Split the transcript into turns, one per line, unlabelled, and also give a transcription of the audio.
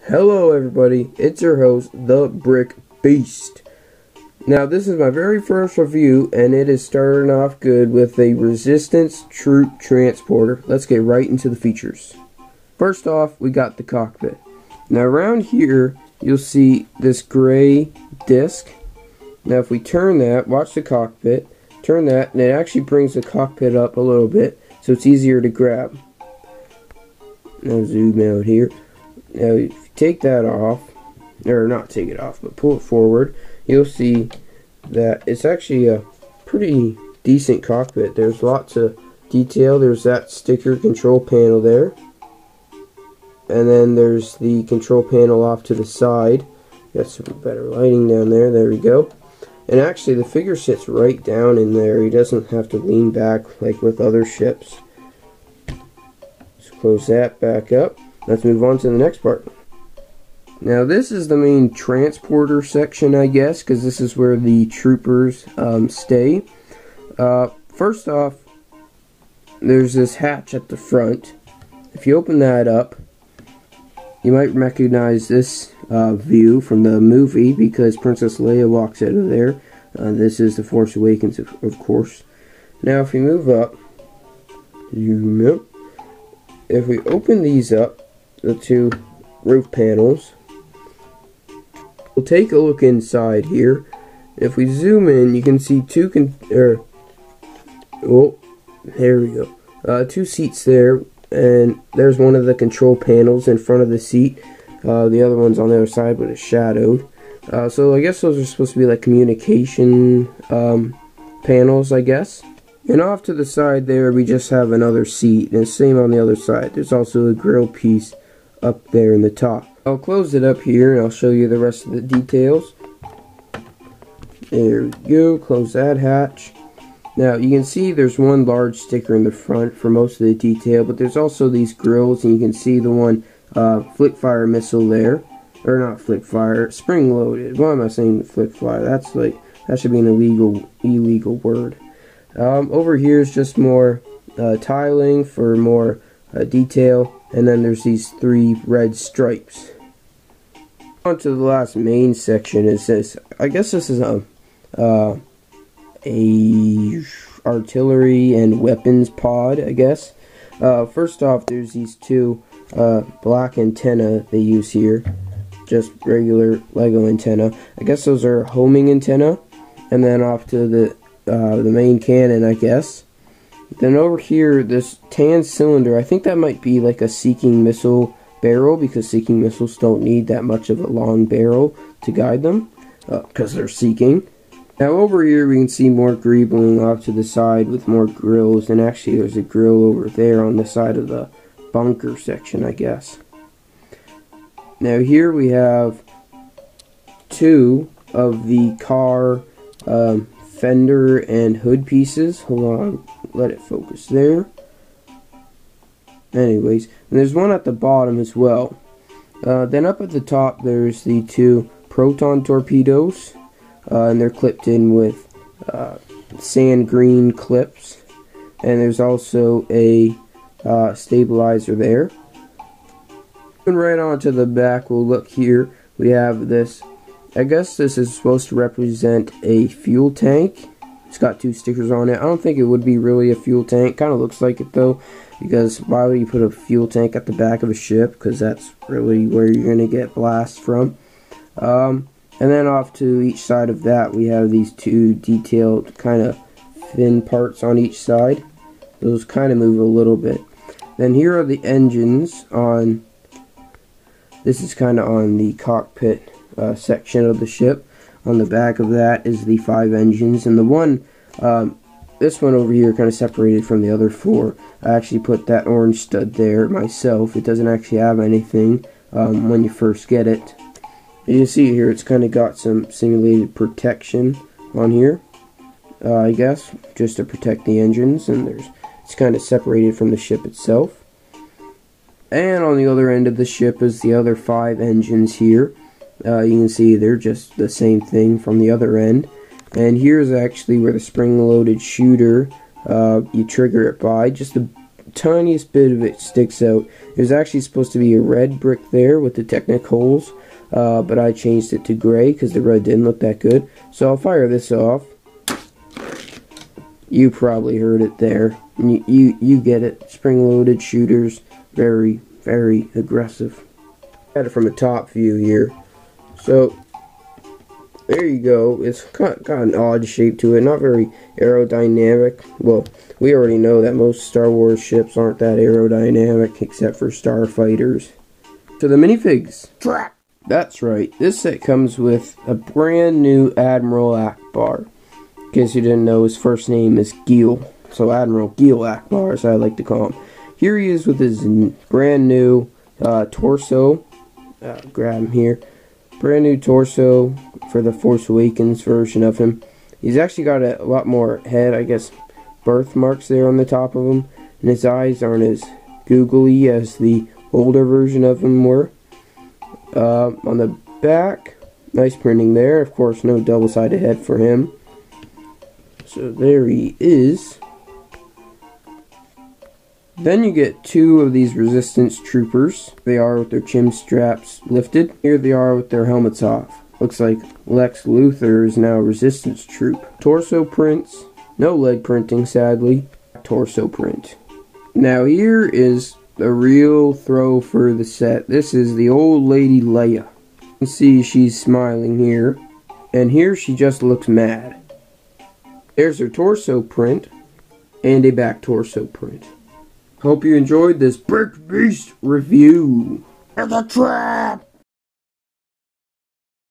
Hello everybody, it's your host, The Brick Beast. Now this is my very first review and it is starting off good with a Resistance Troop Transporter. Let's get right into the features. First off, we got the cockpit. Now around here, you'll see this gray disc. Now if we turn that, watch the cockpit, turn that, and it actually brings the cockpit up a little bit so it's easier to grab. Now zoom out here. Now if you take that off, or not take it off, but pull it forward, you'll see that it's actually a pretty decent cockpit. There's lots of detail. There's that sticker control panel there. And then there's the control panel off to the side. Got some better lighting down there. There we go. And actually the figure sits right down in there. He doesn't have to lean back like with other ships. Let's close that back up. Let's move on to the next part. Now this is the main transporter section, I guess, because this is where the troopers stay. First off, there's this hatch at the front. If you open that up, you might recognize this view from the movie because Princess Leia walks out of there. This is The Force Awakens, of course. Now if we move up, if we open these up, the two roof panels, we'll take a look inside here. If we zoom in, you can see there we go. Two seats there, and there's one of the control panels in front of the seat. The other one's on the other side, but it's shadowed. So I guess those are supposed to be like communication panels, I guess. And off to the side there, we just have another seat, and same on the other side. There's also a grill piece up there in the top. I'll close it up here, and I'll show you the rest of the details. There we go, close that hatch. Now, you can see there's one large sticker in the front for most of the detail, but there's also these grills, and you can see the one flick fire missile there. Or not flick fire, spring loaded. Why am I saying flick fire? That's like, that should be an illegal word. Over here is just more tiling for more detail, and then there's these three red stripes. On to the last main section is this. I guess this is a artillery and weapons pod, I guess. First off, there's these two black antenna they use here. Just regular Lego antenna. I guess those are homing antenna. And then off to the main cannon, I guess. Then over here, this tan cylinder, I think that might be like a Seeking missile barrel, because Seeking missiles don't need that much of a long barrel to guide them, because they're Seeking. Now over here we can see more greebling off to the side with more grills, and actually there's a grill over there on the side of the bunker section, I guess. Now here we have two of the car fender and hood pieces. Hold on, let it focus there. Anyways, and there's one at the bottom as well. Then up at the top there's the two proton torpedoes, and they're clipped in with sand green clips, and there's also a stabilizer there. And right on to the back, we'll look here. We have this, I guess this is supposed to represent a fuel tank. It's got two stickers on it. I don't think it would be really a fuel tank. Kind of looks like it though, because why would you put a fuel tank at the back of a ship? Because that's really where you're going to get blasts from. And then off to each side of that, we have these two detailed kind of thin parts on each side. Those kind of move a little bit. Then here are the engines on, this is kind of on the cockpit section of the ship. On the back of that is the 5 engines, and the one, this one over here kind of separated from the other 4. I actually put that orange stud there myself. It doesn't actually have anything when you first get it. You can see here it's kind of got some simulated protection on here, I guess, just to protect the engines, and it's kind of separated from the ship itself. And on the other end of the ship is the other 5 engines here. You can see they're just the same thing from the other end. And here's actually where the spring-loaded shooter, you trigger it by. Just a tiniest bit of it sticks out. There's actually supposed to be a red brick there with the Technic holes, but I changed it to gray because the red didn't look that good. So I'll fire this off. You probably heard it there. You get it. Spring-loaded shooters, very, very aggressive. Got it from a top view here. So there you go. It's got an odd shape to it. Not very aerodynamic. Well, we already know that most Star Wars ships aren't that aerodynamic, except for starfighters. So the minifigs. Trap. That's right. This set comes with a brand new Admiral Ackbar. In case you didn't know, his first name is Gil. So Admiral Gil Ackbar, as I like to call him. Here he is with his brand new torso. Grab him here. Brand new torso for the Force Awakens version of him. He's actually got a lot more head, I guess, birthmarks there on the top of him. And his eyes aren't as googly as the older version of him were. On the back, nice printing there. Of course, no double-sided head for him. So there he is. Then you get two of these Resistance troopers. They are with their chin straps lifted. Here they are with their helmets off. Looks like Lex Luthor is now a Resistance troop. Torso prints. No leg printing, sadly. Torso print. Now here is the real throw for the set. This is the old lady Leia. You can see she's smiling here. And here she just looks mad. There's her torso print. And a back torso print. Hope you enjoyed this Brick Beast review. It's a trap!